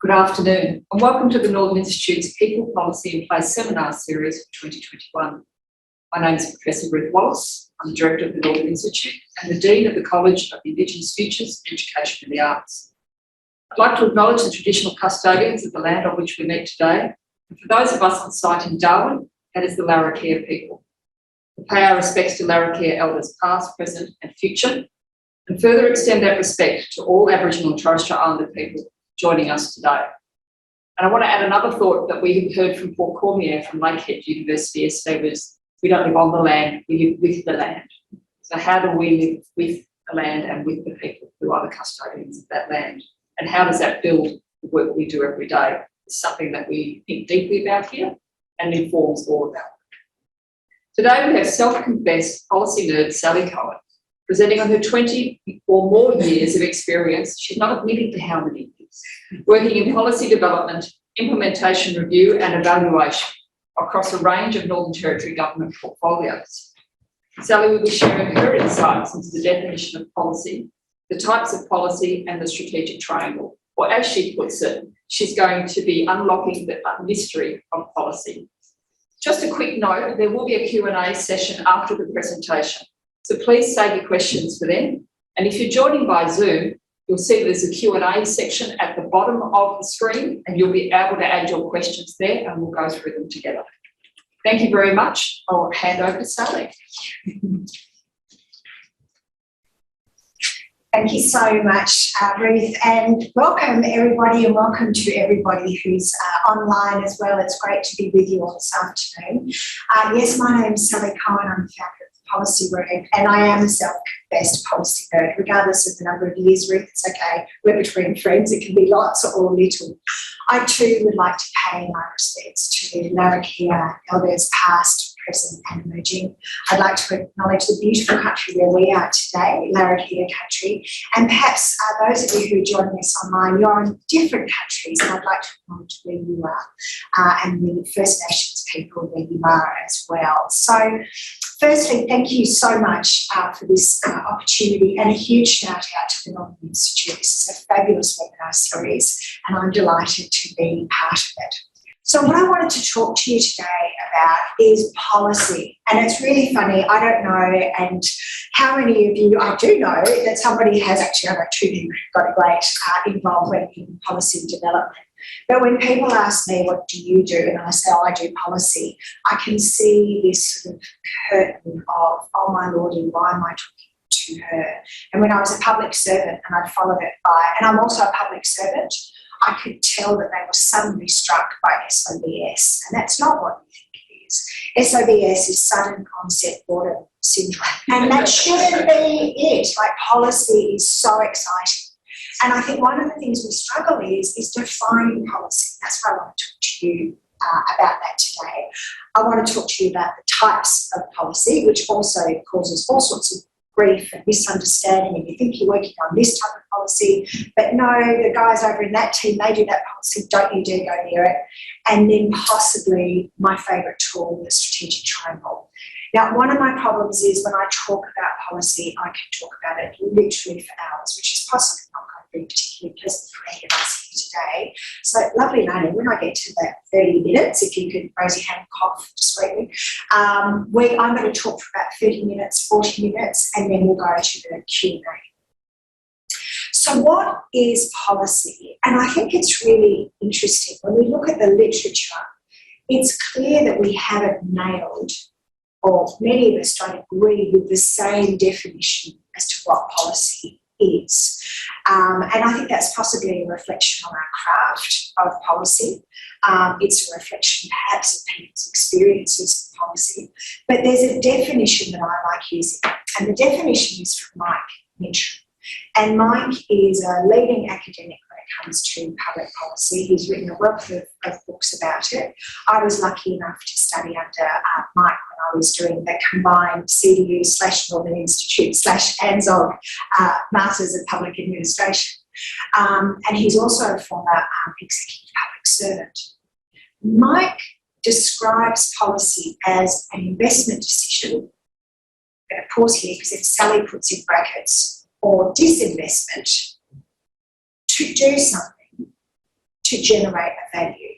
Good afternoon and welcome to the Northern Institute's People, Policy and Place Seminar Series for 2021. My name is Professor Ruth Wallace. I'm the Director of the Northern Institute and the Dean of the College of Indigenous Futures, Education and the Arts. I'd like to acknowledge the traditional custodians of the land on which we meet today, and for those of us on site in Darwin, that is the Larrakia people. We pay our respects to Larrakia elders past, present and future, and further extend that respect to all Aboriginal and Torres Strait Islander people joining us today. And I want to add another thought that we heard from Paul Cormier from Lakehead University yesterday was, we don't live on the land, we live with the land. So how do we live with the land and with the people who are the custodians of that land? And how does that build the work we do every day? It's something that we think deeply about here and informs all of our work. Today we have self-confessed policy nerd Salli Cohen, presenting on her 20 or more years of experience, she's not admitting to how many years, working in policy development, implementation review and evaluation across a range of Northern Territory government portfolios. Salli will be sharing her insights into the definition of policy, the types of policy and the strategic triangle, or as she puts it, she's going to be unlocking the mystery of policy. Just a quick note, there will be a Q&A session after the presentation. So please save your questions for then. And if you're joining by Zoom, you'll see there's a Q&A section at the bottom of the screen and you'll be able to add your questions there and we'll go through them together. Thank you very much. I'll hand over to Salli. Thank you so much, Ruth, and welcome everybody and welcome to everybody who's online as well. It's great to be with you all this afternoon. Yes, my name is Salli Cohen. I'm the founder of the Policy Room and I am a self-confessed policy nerd, regardless of the number of years, Ruth, it's okay. We're between friends. It can be lots or little. I too would like to pay my respects to Larrakia elders past, present and emerging. I'd like to acknowledge the beautiful country where we are today, Larrakia country, and perhaps those of you who are joining us online, you're in different countries and I'd like to acknowledge where you are and the First Nations people where you are as well. So firstly, thank you so much for this opportunity and a huge shout out to the Northern Institute. This is a fabulous webinar series and I'm delighted to be part of it. So what I wanted to talk to you today about is policy. And it's really funny, I don't know, and how many of you, I do know that somebody has actually, I know two people who've got a great involvement in policy development. But when people ask me, what do you do? And I say, oh, I do policy, I can see this sort of curtain of, oh my lordy, why am I talking to her? And when I was a public servant and I'd followed it by, and I'm also a public servant, I could tell that they were suddenly struck by SOBS, and that's not what we think it is. SOBS is sudden onset boredom syndrome, and that shouldn't be it. Like, policy is so exciting. And I think one of the things we struggle is defining policy. That's why I want to talk to you about that today. I want to talk to you about the types of policy, which also causes all sorts of grief and misunderstanding, and you think you're working on this type of policy, but no, the guys over in that team, they do that policy, don't you dare go near it. And then possibly my favourite tool, the strategic triangle. Now, one of my problems is when I talk about policy, I can talk about it literally for hours, which is possibly not going to be particularly pleasant for any of us here today. So, lovely lady, when I get to that 30 minutes, if you could raise your hand and cough discreetly, I'm going to talk for about 30 minutes, 40 minutes, and then we'll go to the Q&A. So what is policy? And I think it's really interesting. When we look at the literature, it's clear that we haven't nailed, or many of us don't agree with the same definition as to what policy is. And I think that's possibly a reflection on our craft of policy. It's a reflection perhaps of people's experiences of policy. But there's a definition that I like using, and the definition is from Mike Mitchell. And Mike is a leading academic when it comes to public policy. He's written a wealth of books about it. I was lucky enough to study under Mike when I was doing the combined CDU/Northern Institute/ANZOG Masters of Public Administration. And he's also a former executive public servant. Mike describes policy as an investment decision. I'm going to pause here because if Salli puts in brackets, or disinvestment, to do something to generate a value.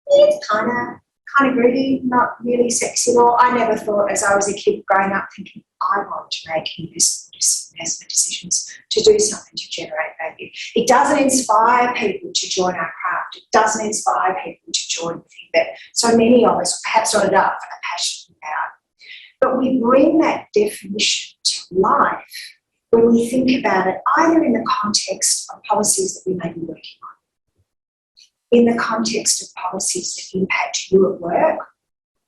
It's kind of groovy, not really sexy at all. I never thought as I was a kid growing up thinking I want to make investment decisions to do something to generate value. It doesn't inspire people to join our craft. It doesn't inspire people to join the thing that so many of us, perhaps not enough, are passionate about. But we bring that definition to life when we think about it either in the context of policies that we may be working on, in the context of policies that impact you at work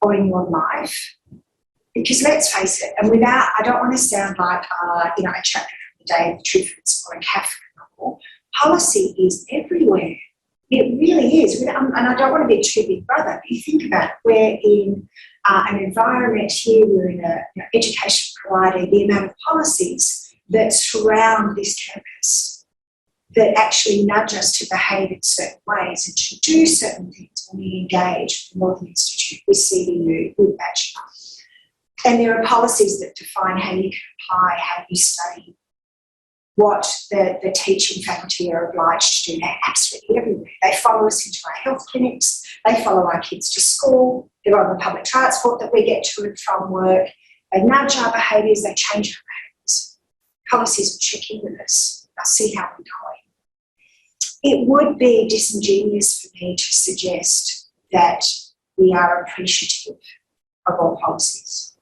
or in your life. Because let's face it, and without, I don't want to sound like, a chapter from the Day of the Triffids or a Kafka novel, policy is everywhere. It really is. And I don't want to be a too big brother, but you think about it, we're in an environment here, we're in an education provider, the amount of policies that surround this campus that actually nudge us to behave in certain ways and to do certain things when we engage with the Northern Institute, with CBU, with Bachelor. And there are policies that define how you can apply, how you study, what the teaching faculty are obliged to do. They're absolutely everywhere. They follow us into our health clinics, they follow our kids to school, they're on the public transport that we get to and from work. They nudge our behaviours, they change our behaviours. Policies will check in with us, they'll see how we're going. It would be disingenuous for me to suggest that we are appreciative of all policies.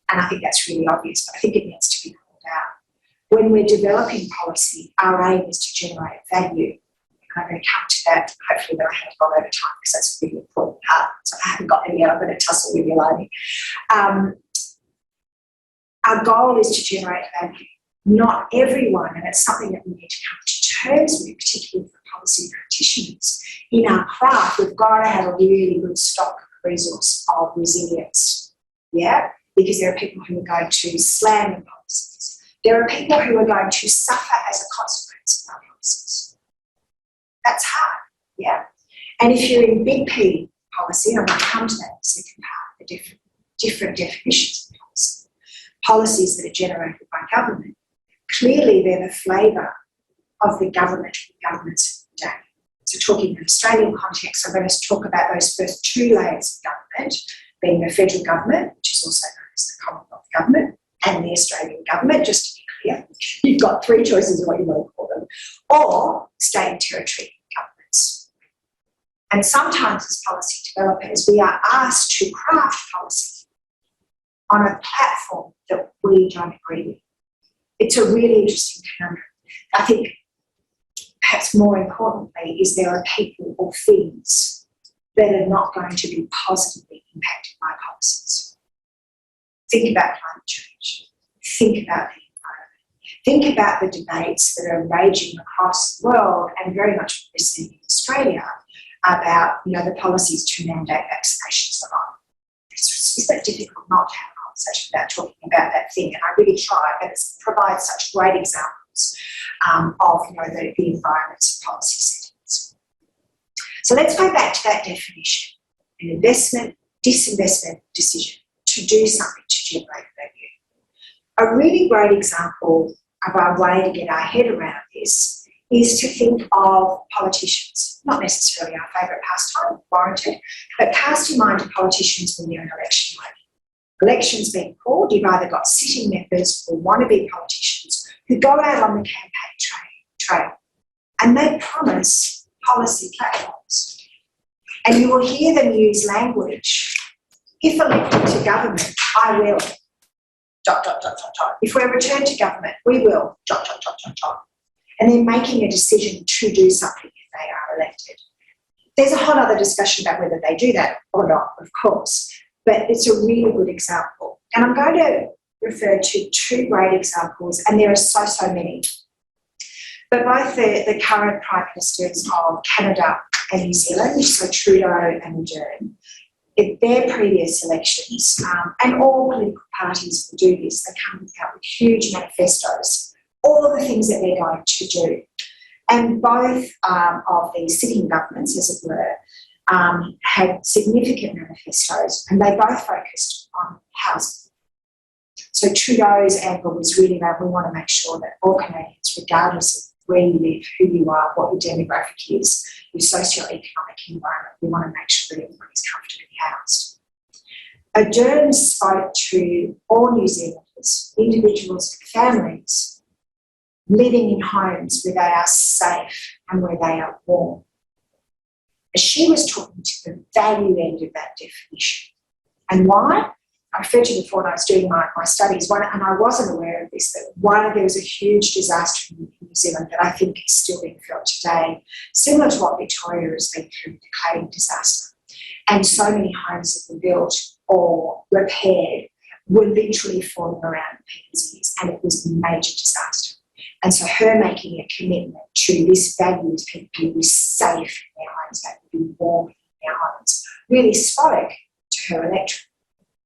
And I think that's really obvious, but I think it needs to be called out. When we're developing policy, our aim is to generate value. And I'm going to come to that, hopefully, that I haven't got over time because that's a really important part. So I haven't got any yet, I'm going to tussle with you later. Our goal is to generate value. Not everyone, and it's something that we need to come to terms with, particularly for policy practitioners. In our craft, we've got to have a really good stock resource of resilience, because there are people who are going to slam the policies. There are people who are going to suffer as a consequence of our policies. That's hard, And if you're in big P policy, and I'm going to come to that in the second part, the different definitions of policy, policies that are generated by government, clearly they're the flavour of the government or governments of the day. So talking in an Australian context, I'm going to talk about those first two layers of government, being the federal government, which is also known as the Commonwealth government, and the Australian government, just to be clear. You've got three choices of what you want to call them, or state and territory governments. And sometimes as policy developers, we are asked to craft policy on a platform that we don't agree with. It's a really interesting conundrum. I think perhaps more importantly is there are people or things that are not going to be positively impacted by policies. Think about climate change. Think about the environment. Think about the debates that are raging across the world and very much recently in Australia about the policies to mandate vaccinations for all. It's that difficult not to have a conversation without talking about that thing, and I really try, but it provides such great examples of the environments of policy settings. So let's go back to that definition: an investment, disinvestment decision to do something to generate value. A really great example of our way to get our head around this is to think of politicians, not necessarily our favourite pastime, warranted, but cast your mind to politicians when you're in election mode. Elections being called, you've either got sitting members or wannabe politicians who go out on the campaign trail and they promise policy platforms. And you will hear them use language. If elected to government, I will, ... If we're returned to government, we will, ... And they're making a decision to do something if they are elected. There's a whole other discussion about whether they do that or not, of course, but it's a really good example. And I'm going to refer to two great examples, and there are so many. But both the current Prime Ministers of Canada and New Zealand, so Trudeau and Ardern, in their previous elections, and all political parties will do this, they come out with huge manifestos, all the things that they're going to do. And both of the sitting governments, as it were, had significant manifestos, and they both focused on housing. So Trudeau's angle was really around, we want to make sure that all Canadians, regardless of where you live, who you are, what your demographic is, your socio-economic environment. We want to make sure that everybody's comfortably housed. Ardern spoke to all New Zealanders, individuals and families, living in homes where they are safe and where they are warm. As she was talking to the value end of that definition. And why? I referred to before when I was doing my studies, and I wasn't aware of this, that there was a huge disaster in New Zealand that I think is still being felt today, similar to what Victoria has been through with the cladding disaster. And so many homes that were built or repaired were literally falling around people's ears, and it was a major disaster. And so her making a commitment to this value is people be safe in their homes, they would be warm in their homes, really spoke to her electorate.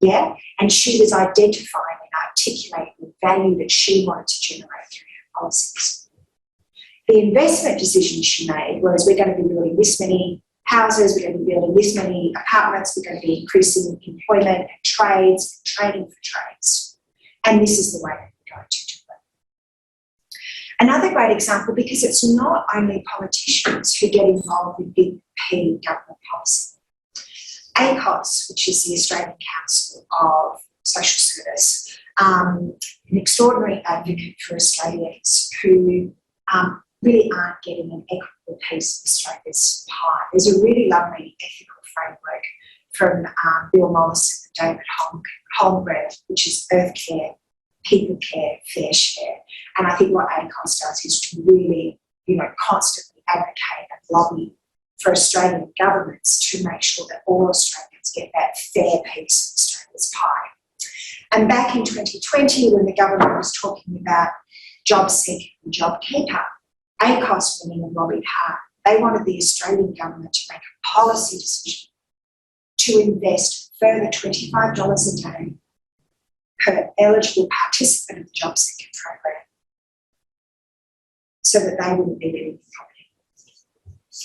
Yeah, and she was identifying and articulating the value that she wanted to generate through her policies. The investment decision she made was, we're going to be building this many houses, we're going to be building this many apartments, we're going to be increasing employment and trades, and training for trades. And this is the way that we're going to do it. Another great example, because it's not only politicians who get involved with big P government policy. ACOS, which is the Australian Council of Social Service, an extraordinary advocate for Australians who really aren't getting an equitable piece of Australia's pie. There's a really lovely ethical framework from Bill Wallace and David Holmgren, which is Earth Care, People Care, Fair Share. And I think what ACOS does is to really, constantly advocate and lobby for Australian governments to make sure that all Australians get that fair piece of Australia's pie. And back in 2020, when the government was talking about job seeker and job keeper, ACOS went in and lobbied hard. They wanted the Australian government to make a policy decision to invest further $25 a day per eligible participant of the job seeker program, so that they wouldn't be living in poverty.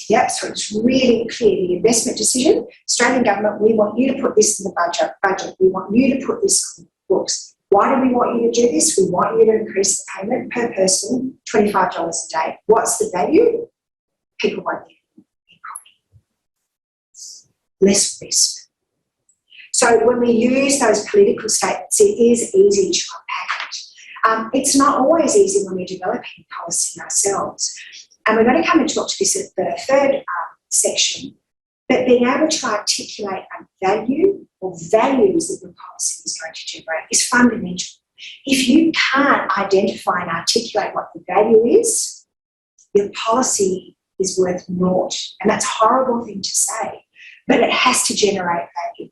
Yep, so it's really clear, the investment decision, Australian government, we want you to put this in the budget. We want you to put this on the books. Why do we want you to do this? We want you to increase the payment per person, $25 a day. What's the value? People won't live in poverty. Less risk. So when we use those political statements, it is easy to unpack it. It's not always easy when we're developing policy ourselves. And we're going to come and talk to this at the third section, but being able to articulate a value or values that your policy is going to generate is fundamental. If you can't identify and articulate what the value is, your policy is worth naught. And that's a horrible thing to say, but it has to generate value.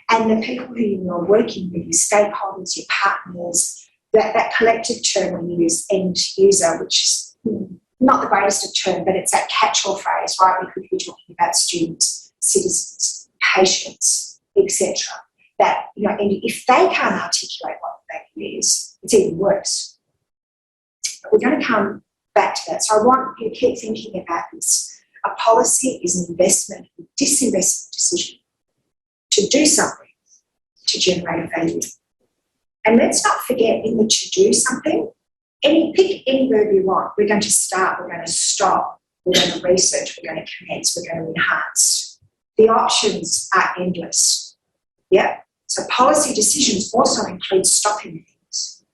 And the people who you're working with, your stakeholders, your partners, that collective term we use, end user, which is not the greatest of term, but it's that catch-all phrase, right? We could be talking about students, citizens, patients, etc. That, and if they can't articulate what the value is, it's even worse. But we're going to come back to that. So I want you to keep thinking about this. A policy is an investment, a disinvestment decision to do something to generate value. And let's not forget, in the to do something, pick any verb you want. We're going to start, we're going to stop, we're going to research, we're going to commence, we're going to enhance. The options are endless. Yeah. So policy decisions also include stopping things,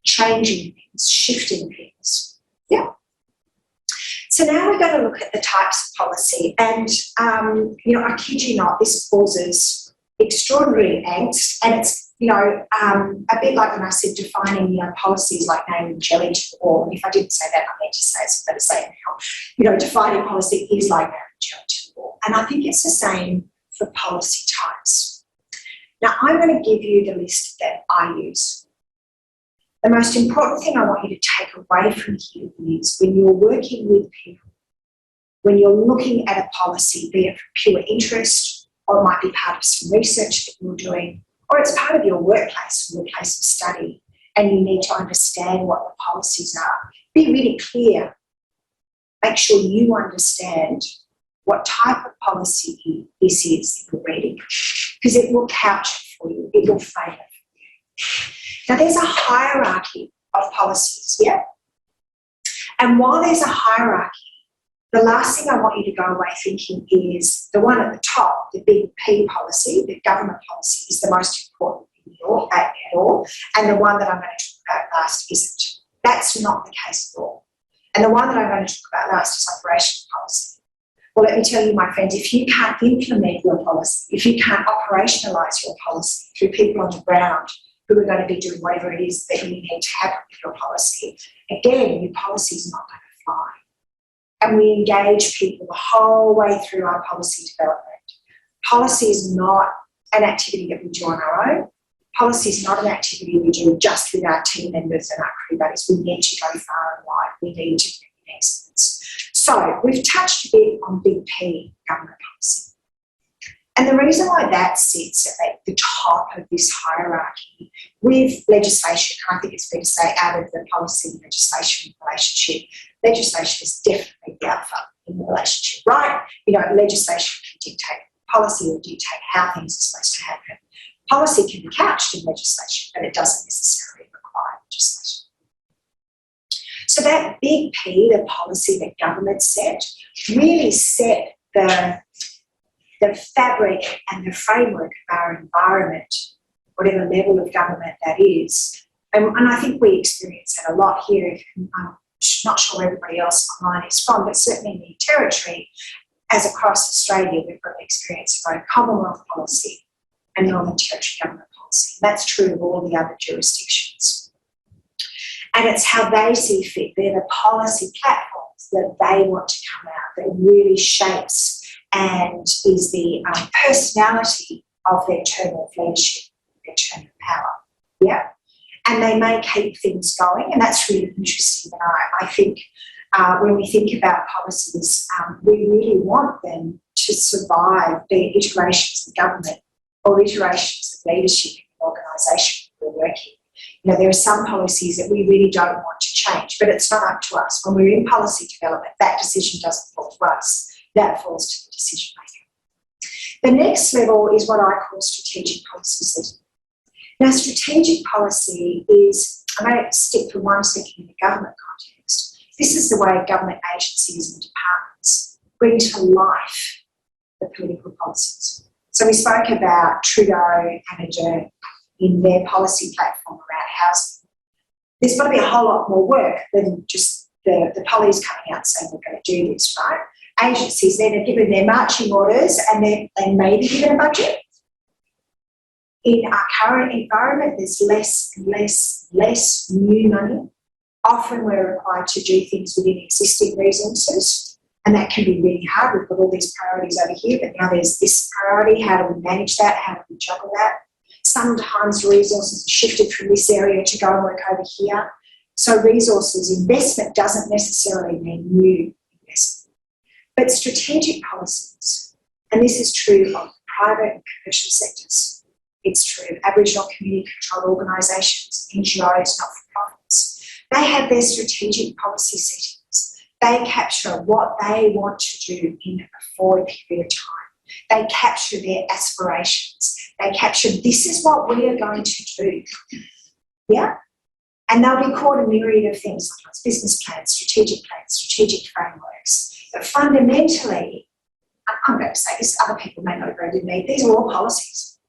changing things, shifting things. Yeah. So now we're going to look at the types of policy. And, I kid you not, this causes extraordinary angst. And it's, a bit like when I said defining, policies like nailing jelly to the wall. And if I didn't say that, I meant to say it, so I better say it now. Defining policy is like nailing jelly to the wall. And I think it's the same for policy types. Now, I'm going to give you the list that I use. The most important thing I want you to take away from here is when you're working with people, when you're looking at a policy, be it from pure interest, or it might be part of some research that you're doing, or it's part of your workplace or your place of study, and you need to understand what the policies are. Be really clear. Make sure you understand what type of policy this is that you're reading, because it will couch it for you. It will frame it for you. Now, there's a hierarchy of policies, yeah? And while there's a hierarchy, the last thing I want you to go away thinking is the one at the top, the big P policy, the government policy, is the most important thing at all, and the one that I'm going to talk about last isn't. That's not the case at all. And the one that I'm going to talk about last is operational policy. Well, let me tell you, my friends, if you can't implement your policy, if you can't operationalise your policy through people on the ground who are going to be doing whatever it is that you need to happen with your policy, again, your policy is not going to fly. And we engage people the whole way through our policy development. Policy is not an activity that we do on our own. Policy is not an activity we do just with our team members and our crew buddies. We need to go far and wide. We need to bring in excellence. So we've touched a bit on big P, government policy. And the reason why that sits at the top of this hierarchy with legislation, I think it's fair to say out of the policy and legislation relationship, legislation is definitely the alpha in the relationship, right? You know, legislation can dictate policy or dictate how things are supposed to happen. Policy can be couched in legislation, but it doesn't necessarily require legislation. So that big P, the policy that government set, really set the fabric and the framework of our environment, whatever level of government that is. And I think we experience that a lot here. I'm not sure where everybody else online is from, but certainly in the territory, as across Australia, we've got the experience of both Commonwealth policy and Northern Territory government policy. That's true of all the other jurisdictions. And it's how they see fit. They're the policy platforms that they want to come out that really shapes and is the personality of their term of leadership, their term of power. Yeah. And they may keep things going, and that's really interesting. And I think when we think about policies, we really want them to survive the iterations of government or iterations of leadership in the organisation we're working. You know, there are some policies that we really don't want to change, but it's not up to us. When we're in policy development, that decision doesn't fall to us. That falls to the decision maker. The next level is what I call strategic policy setting. Now, strategic policy is, I'm going to stick for 1 second in the government context. This is the way government agencies and departments bring to life the political policies. So we spoke about Trudeau and Ardern in their policy platform around housing. There's got to be a whole lot more work than just the police coming out saying we're going to do this, right? Agencies then are given their marching orders and they may be given a budget. In our current environment, there's less new money. Often we're required to do things within existing resources, and that can be really hard. We've got all these priorities over here, but now there's this priority. How do we manage that? How do we juggle that? Sometimes resources are shifted from this area to go and work over here. So resources investment doesn't necessarily mean new investment. But strategic policies, and this is true of private and commercial sectors, it's true of Aboriginal community-controlled organisations, NGOs, not-for-profits. They have their strategic policy settings. They capture what they want to do in a forward period of time. They capture their aspirations. They capture, this is what we are going to do. Yeah? And they'll be called a myriad of things, like business plans, strategic frameworks. But fundamentally, I'm going to say this, other people may not agree with me, these are all policies.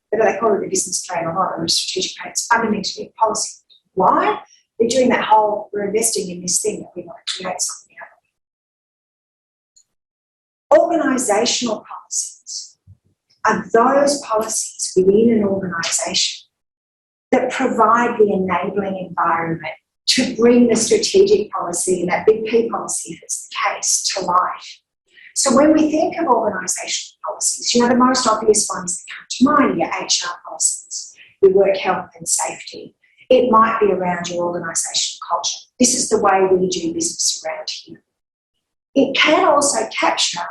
Whether they call it a business plan or not, or a strategic plan, it's fundamentally a policy. Why? They're doing that whole, we're investing in this thing that we want to create something out of. Organisational policies are those policies within an organisation that provide the enabling environment to bring the strategic policy and that big P policy, if it's the case, to life. So when we think of organisational policies, you know, the most obvious ones that come to mind are your HR policies, your work health and safety. It might be around your organisational culture. This is the way we do business around here. It can also capture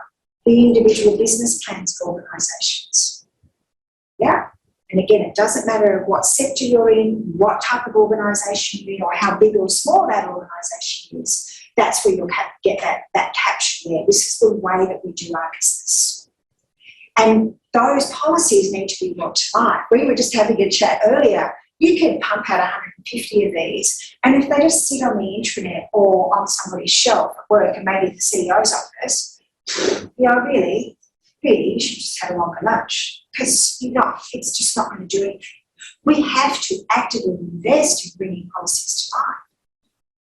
the individual business plans for organisations. Yeah. And again, it doesn't matter what sector you're in, what type of organisation you're in, or how big or small that organisation is. That's where you'll get that capture there. This is the way that we do our business. And those policies need to be brought to life. We were just having a chat earlier You can pump out 150 of these, and if they just sit on the intranet or on somebody's shelf at work and maybe at the CEO's office, really, you should just have a longer lunch because it's just not going to do anything. We have to actively invest in bringing policies to life.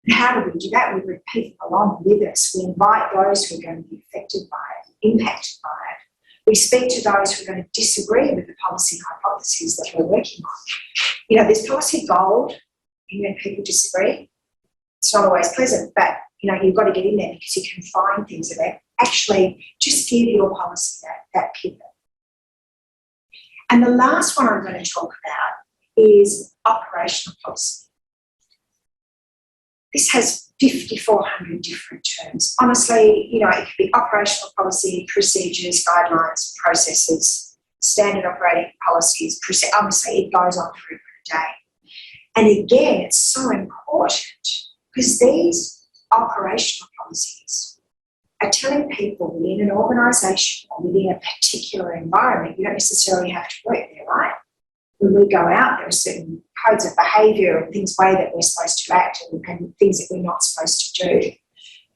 And how do we do that? We bring people along with us. We invite those who are going to be affected by it, impacted by it. We speak to those who are going to disagree with the policy hypotheses that we're working on. There's policy gold when people disagree. It's not always pleasant, but, you've got to get in there because you can find things that actually just give your policy that pivot. And the last one I'm going to talk about is operational policy. This has 5,400 different terms. Honestly, it could be operational policy, procedures, guidelines, processes, standard operating policies. Honestly, it goes on for a day. And again, it's so important because these operational policies are telling people within an organisation or within a particular environment, you don't necessarily have to work there, right? When we go out, there are certain codes of behaviour and things way that we're supposed to act and things that we're not supposed to do.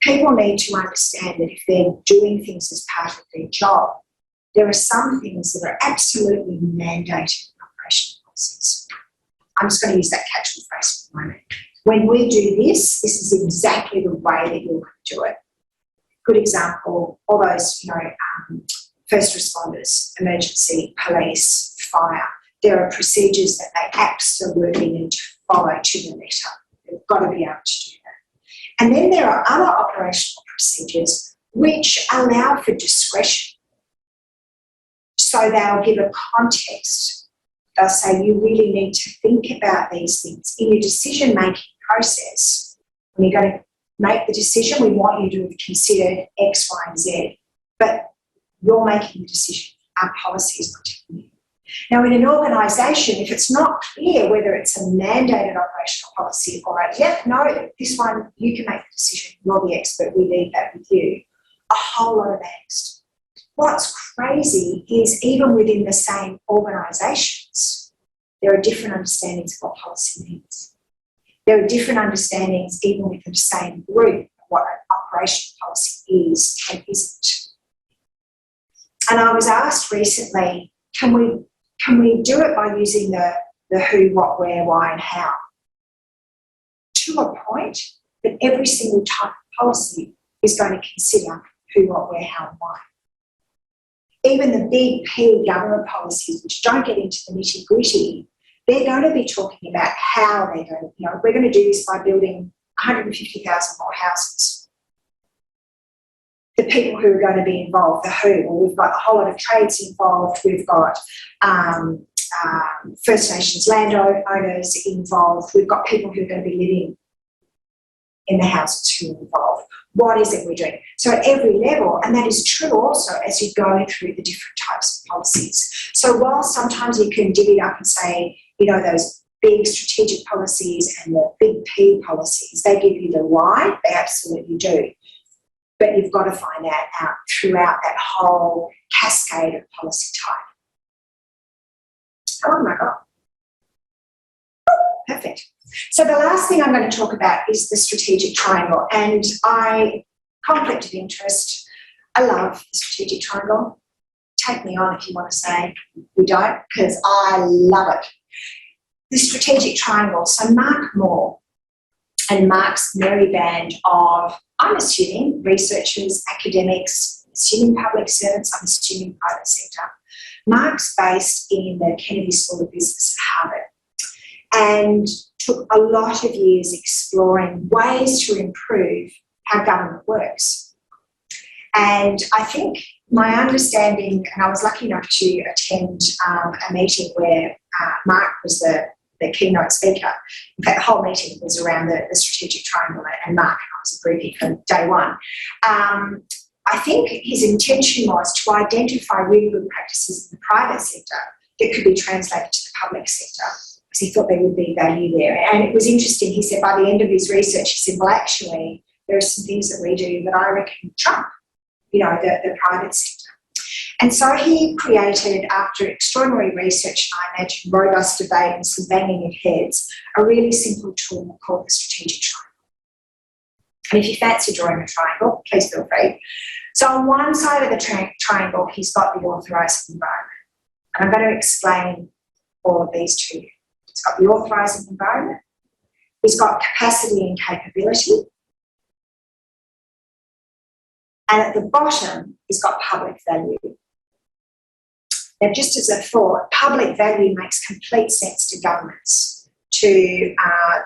People need to understand that if they're doing things as part of their job, there are some things that are absolutely mandated in operational policies. I'm just going to use that catch-all phrase for a moment. When we do this is exactly the way that you're going to do it. Good example, all those, first responders, emergency, police, fire. There are procedures that they absolutely need to follow to the letter. They've got to be able to do that. And then there are other operational procedures which allow for discretion. So they'll give a context. They'll say you really need to think about these things in your decision-making process. When you're going to make the decision, we want you to have considered X, Y, and Z. But you're making the decision. Our policy is protecting you. Now, in an organisation, if it's not clear whether it's a mandated operational policy or this one, you can make the decision, you're the expert, we leave that with you, a whole lot of angst. What's crazy is even within the same organisations, there are different understandings of what policy means. There are different understandings even within the same group of what an operational policy is and isn't. And I was asked recently, can we do it by using the who, what, where, why, and how? To a point, but every single type of policy is going to consider who, what, where, how, and why. Even the big P government policies, which don't get into the nitty-gritty, they're going to be talking about how they're going to, we're going to do this by building 150,000 more houses. The people who are going to be involved, the who, or we've got a whole lot of trades involved, we've got First Nations landowners involved, we've got people who are going to be living in the houses who are involved. What is it we're doing? So at every level, and that is true also as you go through the different types of policies. So while sometimes you can divvy it up and say, those big strategic policies and the big P policies, they give you the why, they absolutely do. But you've got to find that out throughout that whole cascade of policy type. Oh my God. Perfect. So the last thing I'm going to talk about is the strategic triangle. And conflict of interest, I love the strategic triangle. Take me on if you want to say we don't, because I love it. The strategic triangle. So Mark Moore and Mark's merry band of, I'm assuming, researchers, academics, assuming public servants, I'm assuming private sector. Mark's based in the Kennedy School of Business at Harvard and took a lot of years exploring ways to improve how government works. And I think my understanding, and I was lucky enough to attend a meeting where Mark was the keynote speaker. In fact, the whole meeting was around the strategic triangle, and Mark and I was a groupie from day one. I think his intention was to identify really good practices in the private sector that could be translated to the public sector, because he thought there would be value there. And it was interesting, he said by the end of his research, he said, well, actually, there are some things that we do that I reckon trump, the private sector. And so he created, after extraordinary research and I imagine robust debate and some banging of heads, a really simple tool called the strategic triangle. And if you fancy drawing a triangle, please feel free. So on one side of the triangle, he's got the authorising environment. And I'm going to explain all of these to you. It's got the authorising environment. He's got capacity and capability. And at the bottom, he's got public value. Now, just as a thought, public value makes complete sense to governments, to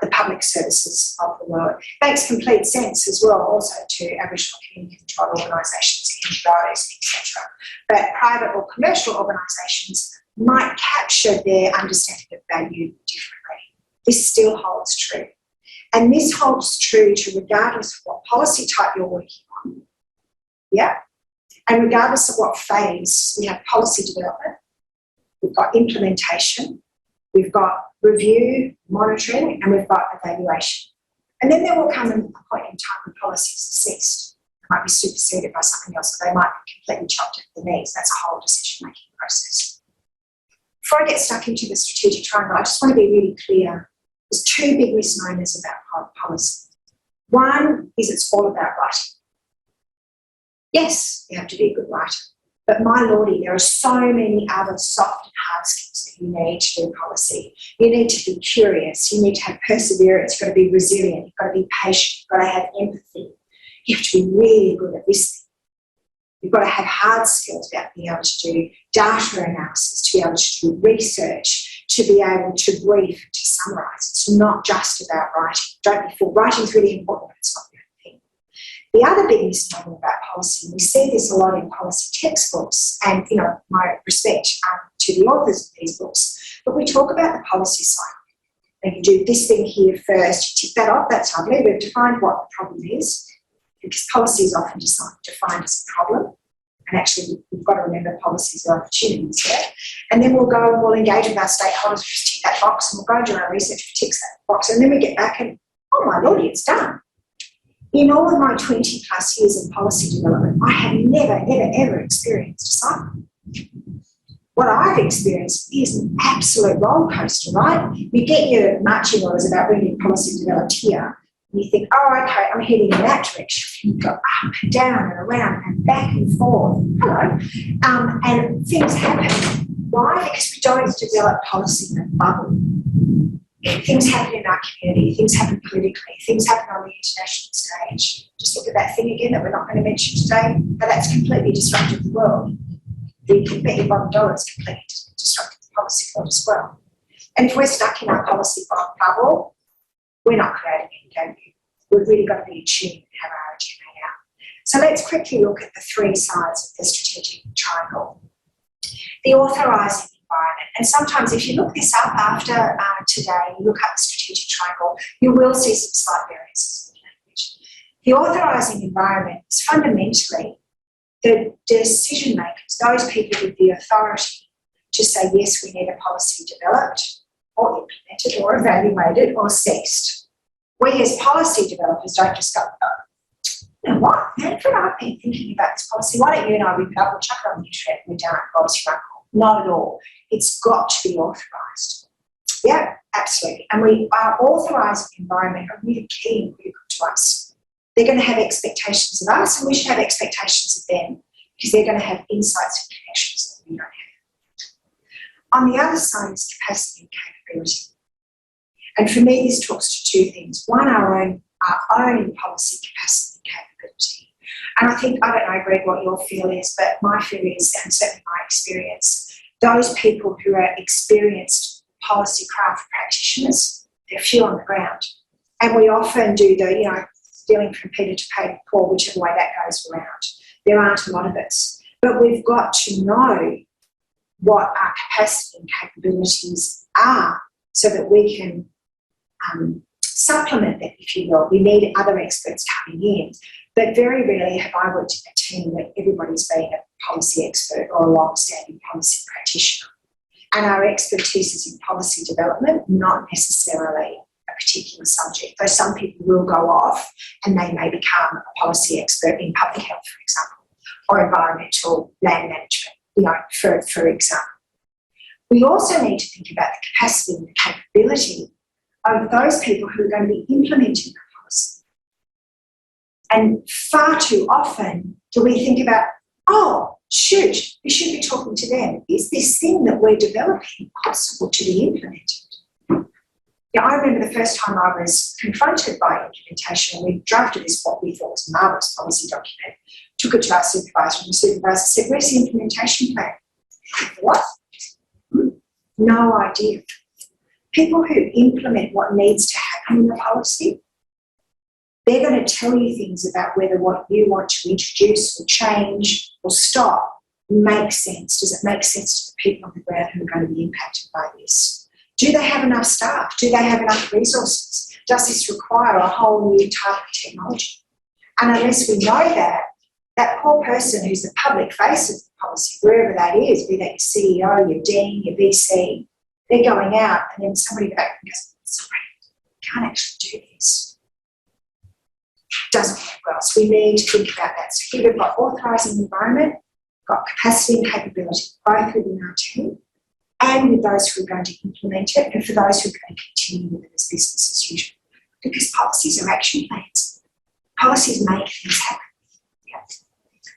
the public services of the world. It makes complete sense as well also to Aboriginal community-controlled organisations, NGOs, etc. But private or commercial organisations might capture their understanding of value differently. This still holds true. And this holds true to regardless of what policy type you're working on. Yeah? And regardless of what phase, we have policy development, we've got implementation, we've got review, monitoring, and we've got evaluation. And then there will come a point in time when policies are ceased. It might be superseded by something else, or they might be completely chopped at the knees. That's a whole decision-making process. Before I get stuck into the strategic triangle, I just want to be really clear. There's two big misnomers about policy. One is it's all about writing. Yes, you have to be a good writer. But my lordy, there are so many other soft and hard skills that you need to do policy. You need to be curious. You need to have perseverance. You've got to be resilient. You've got to be patient. You've got to have empathy. You have to be really good at listening. You've got to have hard skills about being able to do data analysis, to be able to do research, to be able to brief, to summarise. It's not just about writing. Don't be fooled. Writing is really important, but it's not the only thing. The other big misnomer about policy, and we see this a lot in policy textbooks, and my respect to the authors of these books, but we talk about the policy cycle. And you do this thing here first, you tick that off, that's lovely. We've defined what the problem is, because policy is often defined as a problem. And actually, we've got to remember policies are opportunities there. And then we'll go and we'll engage with our stakeholders, tick that box, and we'll go and do our research, ticks that box, and then we get back and, oh my lordy, it's done. In all of my 20 plus years in policy development, I have never, ever, ever experienced a cycle. What I've experienced is an absolute roller coaster, right? You get your marching orders about bringing policy developed here, and you think, oh, okay, I'm heading in that direction. You go up and down and around and back and forth. Hello. And things happen. Why? Because we don't develop policy in a bubble. Things happen in our community, things happen politically, things happen on the international stage. Just look at that thing again that we're not going to mention today, but that's completely disrupted the world. You can bet your bottom dollar it's completely disrupted the policy world as well. And if we're stuck in our policy bubble, we're not creating any value. We've really got to be attuned and have our agenda out. So let's quickly look at the three sides of the strategic triangle. The authorising environment. And sometimes if you look this up after today, you look up the strategic triangle, you will see some slight variances in language. The authorising environment is fundamentally the decision makers, those people with the authority to say, yes, we need a policy developed or implemented or evaluated or ceased. We as policy developers don't just go, you know what, Manfred, I've been thinking about this policy. Why don't you and I rip it up, we'll chuck it on the internet and we're down at policy run. Not at all. It's got to be authorised. Yeah, absolutely. And our authorising environment are really key and critical to us. They're going to have expectations of us and we should have expectations of them because they're going to have insights and connections that we don't have. On the other side is capacity and capability. And for me, this talks to two things. One, our own policy capacity and capability. And I think, I don't know, Greg, what your feel is, but my feel is, and certainly my experience, those people who are experienced policy craft practitioners, they're few on the ground. And we often do the, stealing from Peter to pay Paul, whichever way that goes around. There aren't a lot of us. But we've got to know what our capacity and capabilities are so that we can supplement that, if you will. We need other experts coming in. But very rarely have I worked in a team where everybody's been a policy expert or a long-standing policy practitioner. And our expertise is in policy development, not necessarily a particular subject. Though some people will go off and they may become a policy expert in public health, for example, or environmental land management. for example. We also need to think about the capacity and the capability of those people who are going to be implementing the policy. And far too often do we think about, oh, shoot, we should be talking to them. Is this thing that we're developing possible to be implemented? Yeah, I remember the first time I was confronted by implementation. We drafted this, what we thought was a marvellous policy document, took it to our supervisor, and the supervisor said, where's the implementation plan? What? No idea. People who implement what needs to happen in the policy, they're going to tell you things about whether what you want to introduce or change or stop makes sense. Does it make sense to the people on the ground who are going to be impacted by this? Do they have enough staff? Do they have enough resources? Does this require a whole new type of technology? And unless we know that, that poor person who's the public face of the policy, wherever that is, be that your CEO, your dean, your VC, they're going out and then somebody back goes, sorry, can't actually do this. Doesn't work well. So we need to think about that. So here we've got authorising environment, got capacity and capability, both within our team and with those who are going to implement it, and for those who are going to continue with it as business as usual. Because policies are action plans. Policies make things happen. Yeah.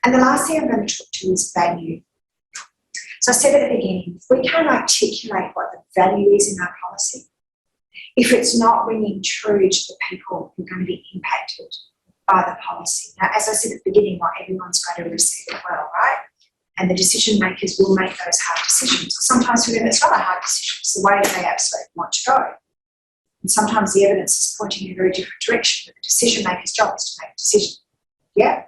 And the last thing I'm going to talk to is value. So I said at the beginning, if we can't articulate what the value is in our policy, if it's not ringing true to the people who are going to be impacted by the policy. Now, as I said at the beginning, not everyone's going to receive it well, right? And the decision makers will make those hard decisions. Sometimes for them it's not a hard decision, it's the way they absolutely want to go. And sometimes the evidence is pointing in a very different direction, but the decision maker's job is to make a decision. Yeah?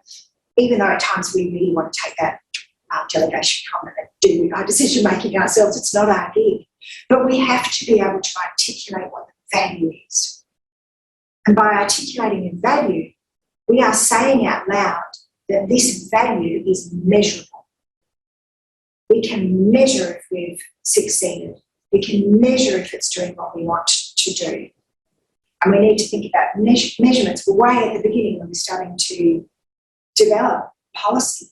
Even though at times we really want to take that delegation comment and do our decision making ourselves, it's not our gig. But we have to be able to articulate what the value is. And by articulating a value, we are saying out loud that this value is measurable. We can measure if we've succeeded. We can measure if it's doing what we want to do. And we need to think about measurements way at the beginning when we're starting to develop policy.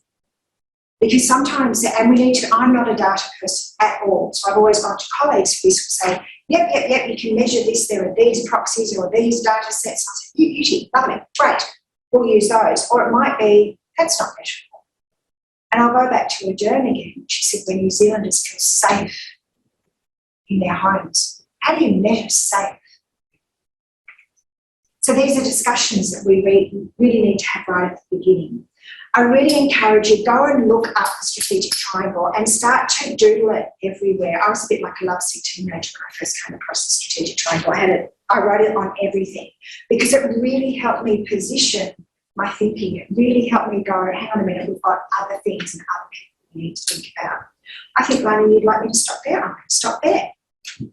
Because sometimes, and we need to, I'm not a data person at all, so I've always gone to colleagues who say, yep, you can measure this, there are these proxies or these data sets. I said, beauty, lovely, great, we'll use those. Or it might be, that's not measurable. And I'll go back to her journey again. She said, when New Zealanders feel safe in their homes, how do you measure safe? So these are discussions that we really need to have right at the beginning. I really encourage you, go and look up the strategic triangle and start to doodle it everywhere. I was a bit like a lovesick teenager when I first came across the strategic triangle. I wrote it on everything because it really helped me position my thinking. It really helped me go, hang on a minute, we've got other things and other people we need to think about. I think, Lani, you'd like me to stop there? I'm going to stop there.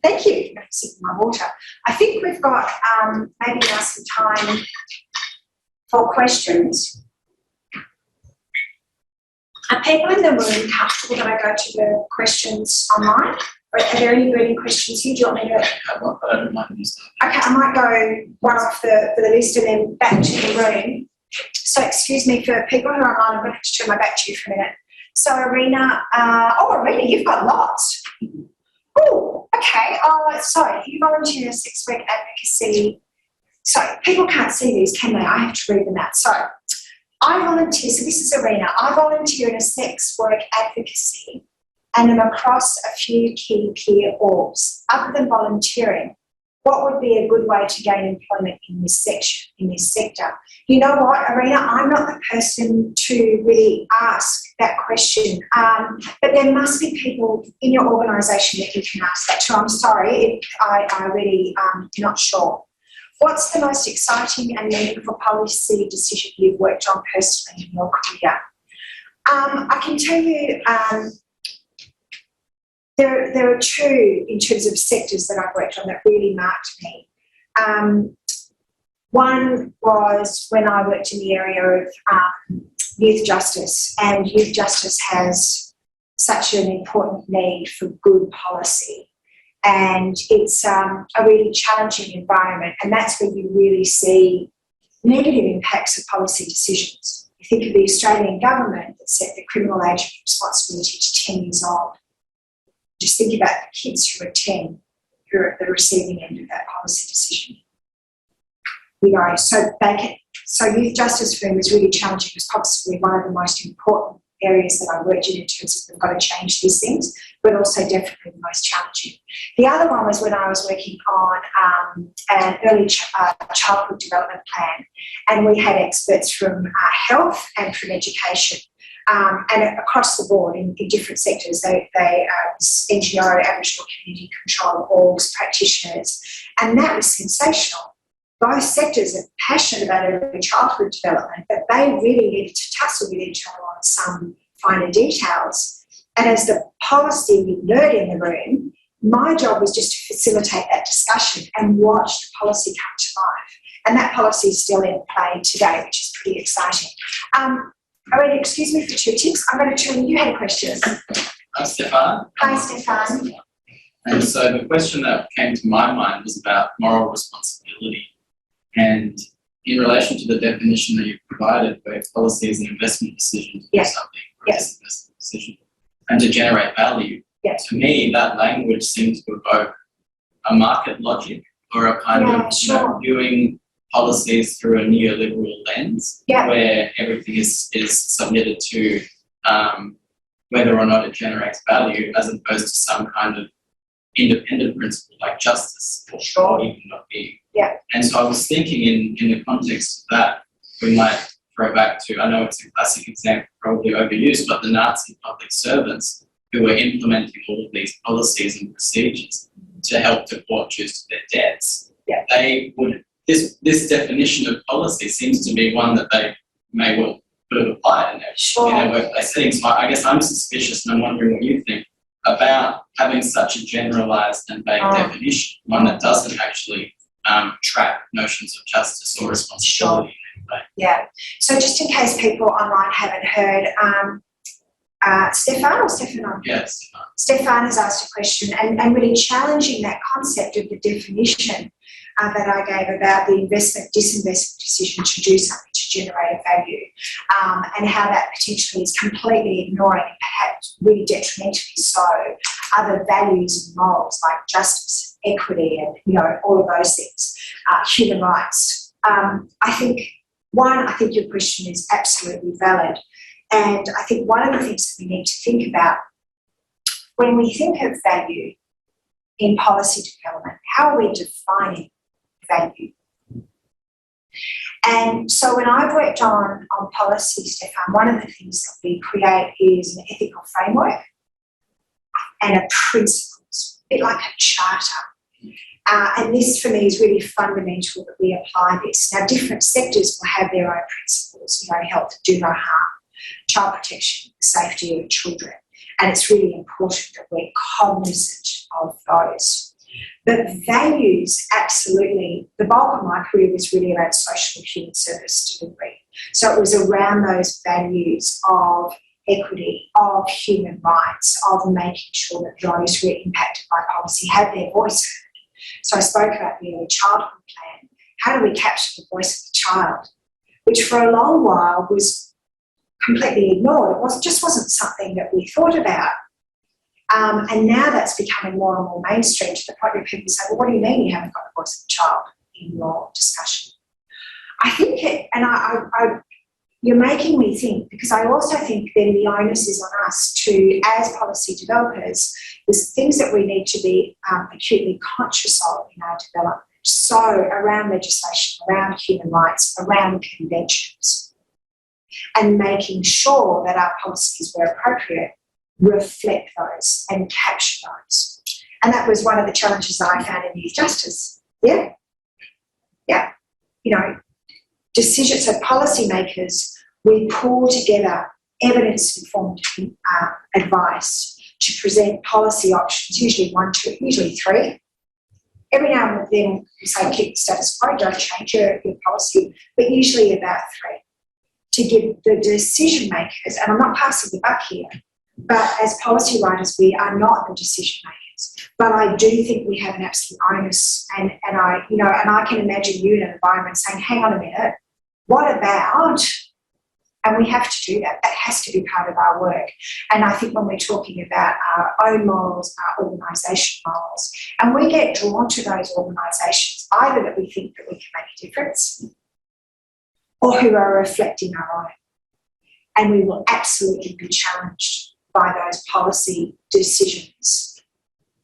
Thank you. I'm going to sip my water. I think we've got maybe now some time for questions. Are people in the room comfortable that I go to the questions online? Or are there any burning questions here? Do you want me to? Okay, I might go one off the list and then back to the room. So excuse me for people who are online, I'm going to have to turn my back to you for a minute. So Arena, Arena, you've got lots. Oh, okay. So you volunteer in a 6-week advocacy. So people can't see these, can they? I have to read them out. So I volunteer, so this is Arena. I volunteer in a sex work advocacy and am across a few key peer orgs. Other than volunteering, what would be a good way to gain employment in this section, in this sector? You know what, Arena, I'm not the person to really ask that question, but there must be people in your organisation that you can ask that to. I'm sorry, I really not sure. What's the most exciting and meaningful policy decision you've worked on personally in your career? I can tell you there are two in terms of sectors that I've worked on that really marked me. One was when I worked in the area of youth justice, and youth justice has such an important need for good policy. And it's a really challenging environment, and that's where you really see negative impacts of policy decisions. You think of the Australian government that set the criminal age of responsibility to 10 years old. Just think about the kids who are 10 who are at the receiving end of that policy decision. So youth justice for me was really challenging. It was possibly one of the most important areas that I worked in terms of we've got to change these things, but also definitely the most challenging. The other one was when I was working on an early childhood development plan, and we had experts from health and from education, and across the board in different sectors. They NGO, Aboriginal community control, orgs, practitioners, and that was sensational. Both sectors are passionate about early childhood development, but they really needed to tussle with each other on some finer details. And as the policy nerd in the room, my job was just to facilitate that discussion and watch the policy come to life. And that policy is still in play today, which is pretty exciting. Alright, excuse me for 2 ticks. I'm going to turn you had a question. Hi, Stefan. Hi, Stefan. And so the question that came to my mind was about moral responsibility. And in relation to the definition that you've provided, where policy is an investment decision to do something, or it's an investment decision, and to generate value, to me, that language seems to evoke a market logic or a kind of viewing policies through a neoliberal lens, where everything is submitted to whether or not it generates value, as opposed to some kind of independent principle like justice or even not being. And so I was thinking in the context of that, we might throw back to, I know it's a classic example, probably overused, but the Nazi public servants who were implementing all of these policies and procedures to help deport Jews to their deaths. They would, this definition of policy seems to be one that they may well could have applied in their workplace settings. So I guess I'm suspicious, and I'm wondering what you think about having such a generalised and vague definition, one that doesn't actually track notions of justice or responsibility in any way. So just in case people online haven't heard, Stefan or Stefano? Yes. Stefan has asked a question and really challenging that concept of the definition that I gave about the investment, disinvestment decision to do something to generate a value, and how that potentially is completely ignoring, and perhaps really detrimentally so, other values and morals like justice, equity, and all of those things, human rights. I think your question is absolutely valid, and I think one of the things that we need to think about when we think of value in policy development, how are we defining value? And so when I've worked on policy, Stefan, one of the things that we create is an ethical framework and a principles, a bit like a charter. And this for me is really fundamental that we apply this. Now, different sectors will have their own principles, health, do no harm, child protection, the safety of children. And it's really important that we're cognizant of those. But values, absolutely, the bulk of my career was really around social and human service delivery. So it was around those values of equity, of human rights, of making sure that those who are impacted by policy have their voice heard. So I spoke about the early childhood plan. How do we capture the voice of the child? Which for a long while was completely ignored. It just wasn't something that we thought about. And now that's becoming more and more mainstream to the point where people say, well, what do you mean you haven't got the voice of the child in your discussion? I think you're making me think, because I also think then the onus is on us to, as policy developers, there's things that we need to be acutely conscious of in our development. So around legislation, around human rights, around conventions, and making sure that our policies, where appropriate, reflect those and capture those. And that was one of the challenges that I found in youth justice. Decisions, so policymakers, we pull together evidence-informed advice to present policy options, usually 1, 2, usually 3. Every now and then we say keep the status quo, don't change your policy, but usually about 3, to give the decision makers, and I'm not passing the buck here, but as policy writers, we are not the decision makers. But I do think we have an absolute onus, and I can imagine you in an environment saying, hang on a minute, what about And we have to do that. That has to be part of our work. And I think when we're talking about our own morals, our organisational morals, and we get drawn to those organisations either that we think that we can make a difference or who are reflecting our own. And we will absolutely be challenged by those policy decisions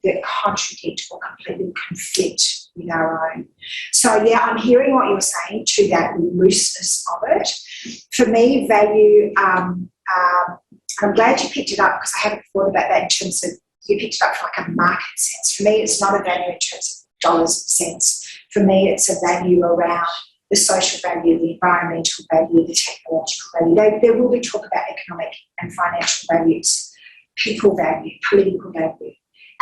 that contradict or completely conflict with our own. So, yeah, I'm hearing what you're saying to that looseness of it. For me, value, I'm glad you picked it up because I haven't thought about that in terms of, you picked it up from like a market sense. For me, it's not a value in terms of dollars and cents. For me, it's a value around the social value, the environmental value, the technological value. There will be talk about economic and financial values, people value, political value.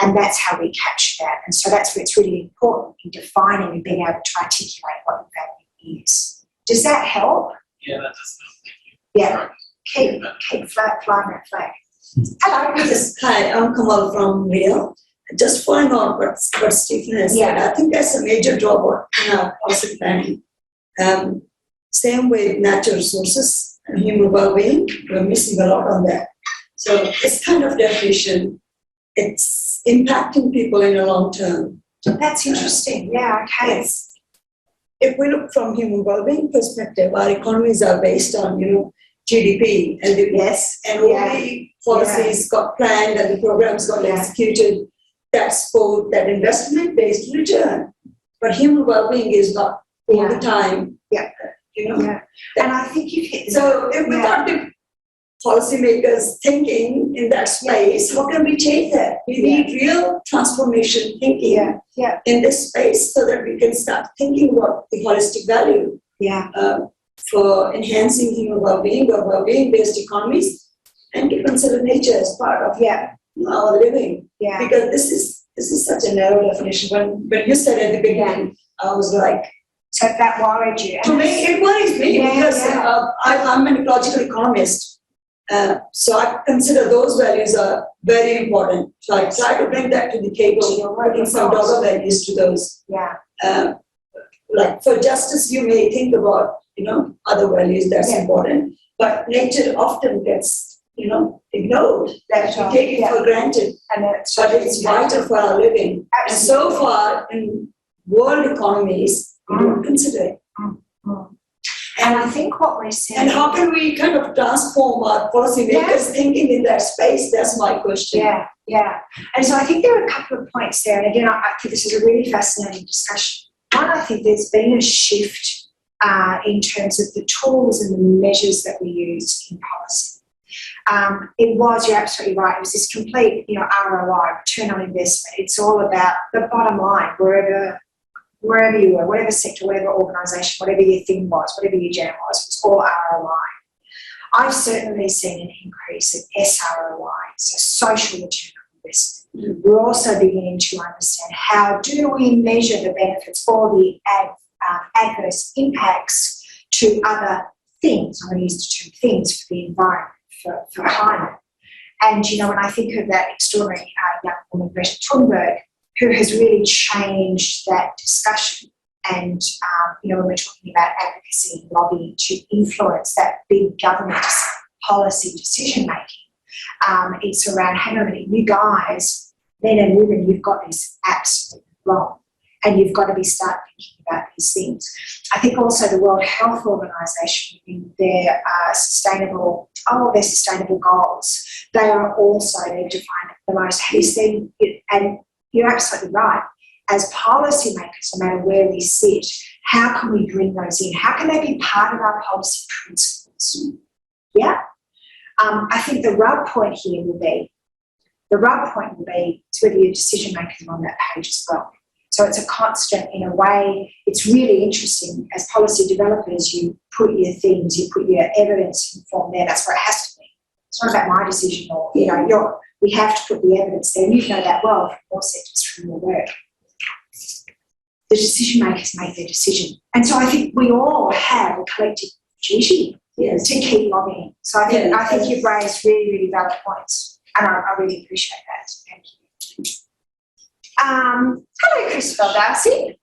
And that's how we capture that. And so that's where it's really important in defining and being able to articulate what the value is. Does that help? Yeah, that does help. Thank you. Yeah. Keep flying that flag. Hello. Yes, hi, I'm Kamal from Real. Just following on what Stephen has said, I think that's a major drawback in our policy planning. Same with natural resources and human well-being, we're missing a lot on that. So it's kind of definition. It's impacting people in the long term. That's interesting. Yeah, okay. Yes. If we look from human well-being perspective, our economies are based on, GDP and all the policies got planned and the programs got executed. That's for that investment-based return. But human well-being is not all the time. Yeah. And I think you've hit so if without the policymakers thinking in that space, how can we change that? We need real transformation thinking in this space so that we can start thinking about the holistic value for enhancing human well-being or well-being-based economies and to consider nature as part of our living. Yeah. Because this is such a narrow definition. When you said at the beginning, I was like, so that worried you? To me, it worries me because I'm an ecological economist. So I consider those values are very important. So I try to bring that to the table, putting some dollar values to those. Yeah. Like for justice, you may think about, other values that's important, but nature often gets, ignored. That we take it for granted. But it's vital for our living. Absolutely. And so far in world economies, we don't consider it. And I think what we're seeing... And how can we kind of transform our policymakers thinking in that space? That's my question. Yeah. And so I think there are a couple of points there. And again, I think this is a really fascinating discussion. One, I think there's been a shift in terms of the tools and the measures that we use in policy. You're absolutely right, it was this complete, ROI, return on investment. It's all about the bottom line, wherever you were, whatever sector, whatever organisation, whatever your thing was, whatever your jam was, it was all ROI. I've certainly seen an increase in SROI, so social return on investment. We're also beginning to understand how do we measure the benefits or the adverse impacts to other things. I'm going to use the term things for the environment, for climate. And, when I think of that extraordinary young woman, Greta Thunberg, who has really changed that discussion. And, when we're talking about advocacy and lobbying to influence that big government policy decision-making, it's around, hang on a minute, you guys, men and women, you've got this absolutely wrong. And you've got to start thinking about these things. I think also the World Health Organization, in their sustainable goals, they've defined the most. Have you seen it? And you're absolutely right. As policymakers, no matter where we sit, how can we bring those in? How can they be part of our policy principles? Yeah. I think the rub point will be to whether your decision makers are on that page as well. So it's a constant, in a way, it's really interesting. As policy developers, you put your things, you put your evidence informed there. That's where it has to be. It's not about my decision or, we have to put the evidence there. And you know that well from your sectors, from your work. The decision makers make their decision. And so I think we all have a collective duty to keep lobbying. So I think you've raised really, really valid points. And I really appreciate that. Thank you. Hello, Christopher Darcy.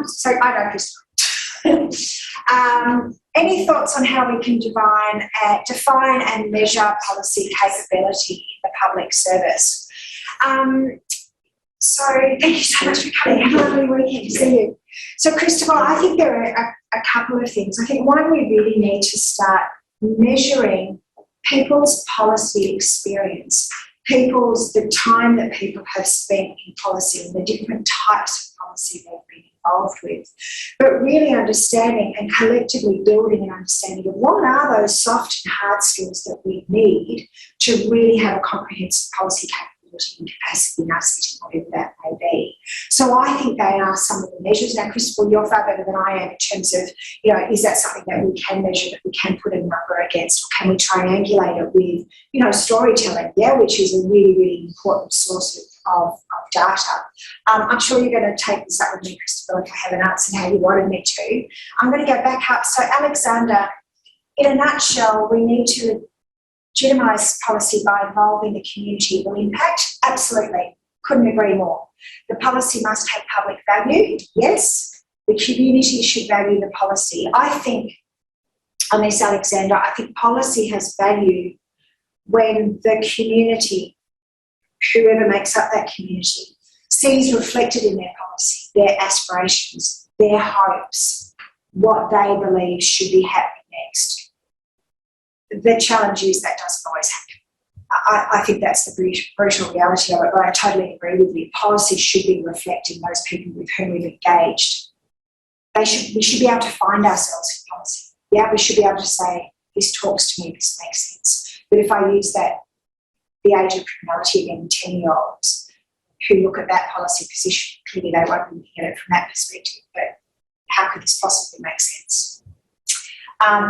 So I know Christopher. Any thoughts on how we can define and measure policy capability in the public service? So thank you so much for coming. Have a lovely weekend to see you. So Christopher, I think there are a couple of things. I think one, we really need to start measuring people's policy experience, the time that people have spent in policy and the different types of policy they've been involved with, but really understanding and collectively building an understanding of what are those soft and hard skills that we need to really have a comprehensive policy capability and capacity in our city, whatever that may be. So I think they are some of the measures. Now, Christopher, you're far better than I am in terms of, is that something that we can measure, that we can put a number against, or can we triangulate it with, storytelling, which is a really, really important source of data. I'm sure you're going to take this up with me, Christopher, if I haven't answered how you wanted me to. I'm going to go back up. So, Alexander, in a nutshell, we need to legitimise policy by involving the community. Will impact? Absolutely. Couldn't agree more. The policy must have public value. Yes. The community should value the policy. I think, on this, Alexander, I think policy has value when the community, whoever makes up that community, sees reflected in their policy their aspirations, their hopes, what they believe should be happening next. The challenge is that doesn't always happen. I think that's the brutal reality of it, but I totally agree with you. Policy should be reflecting those people with whom we've engaged. We should be able to find ourselves in policy. Yeah, we should be able to say, this talks to me, this makes sense. But if I use the age of criminality again, 10-year-olds who look at that policy position, clearly they won't be looking at it from that perspective, but how could this possibly make sense?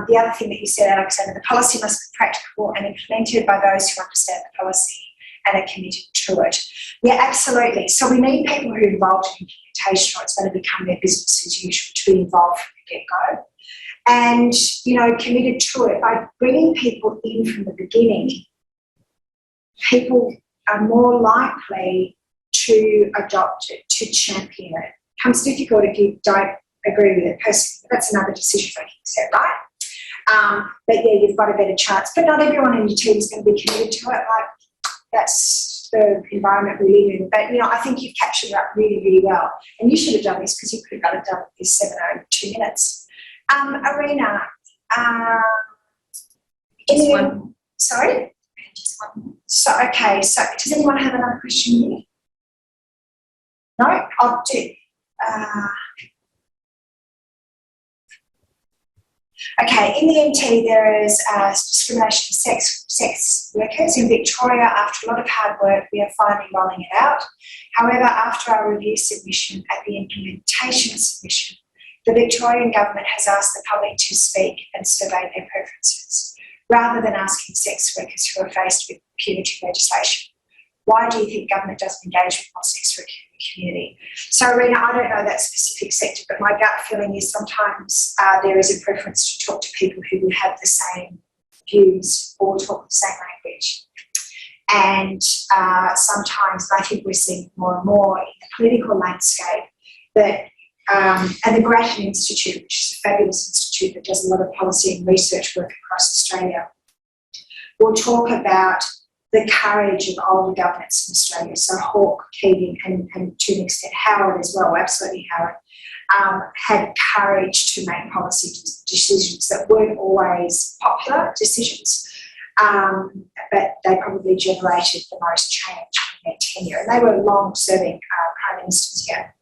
The other thing that you said, Alexander, the policy must be practical and implemented by those who understand the policy and are committed to it. Yeah, absolutely. So we need people who are involved in implementation, or it's going to become their business as usual to be involved from the get-go. And, committed to it. By bringing people in from the beginning, people are more likely to adopt it, to champion it. It becomes difficult if you don't agree with it personally. That's another decision-making step, right? But yeah, you've got a better chance. But not everyone in your team is going to be committed to it. That's the environment we live in. But, I think you've captured that really, really well. And you should have done this because you could have got it done in this seminar in 2 minutes. Arena. Just one. Sorry? Just one. So, okay. So, does anyone have another question here? No? I'll do. Okay, in the NT there is discrimination of sex workers. In Victoria, after a lot of hard work, we are finally rolling it out. However, after our review submission at the implementation submission, the Victorian government has asked the public to speak and survey their preferences, rather than asking sex workers who are faced with punitive legislation. Why do you think government doesn't engage with more sex workers in the community? So, Rena, I don't know that specific sector, but my gut feeling is sometimes there is a preference to talk to people who would have the same views or talk the same language. And sometimes, I think we're seeing more and more in the political landscape that, and the Grattan Institute, which is a fabulous institute that does a lot of policy and research work across Australia, will talk about the courage of older governments in Australia. So Hawke, Keating, and to an extent Howard as well, absolutely Howard, had courage to make policy decisions that weren't always popular decisions, but they probably generated the most change in their tenure. And they were long-serving prime ministers here.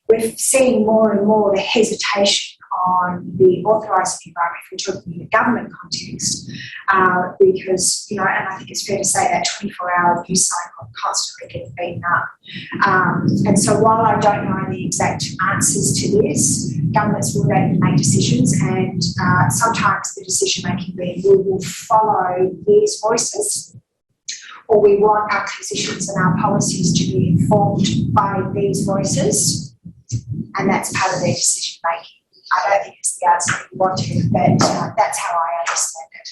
We're seeing more and more the hesitation on the authorising environment if we're talking in the government context, because, and I think it's fair to say that 24-hour news cycle constantly gets beaten up. And so while I don't know the exact answers to this, governments will make decisions, and sometimes the decision-making being we will follow these voices, or we want our positions and our policies to be informed by these voices, and that's part of their decision-making. I don't think it's the answer that you want to, but that's how I understand it.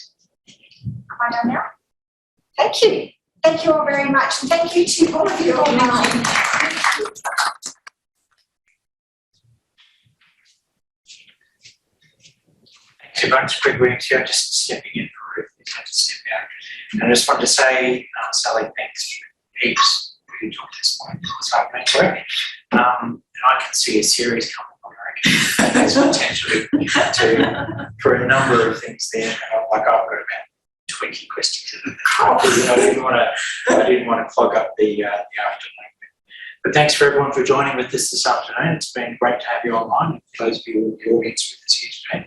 Am I done now? Thank you. Thank you all very much. And thank you to all of you online. everyone. It's Greg Williams here. I'm just stepping in for Ruth. He's had to step out. And I just want to say, Sally, thanks heaps for your job this morning. It's hard to work. And I can see a series coming on, I reckon. There's potential for a number of things there. Like I've got about 20 questions in the I didn't want to clog up the afternoon. But thanks for everyone for joining with us this afternoon. It's been great to have you online. For those of you in the audience with us here today.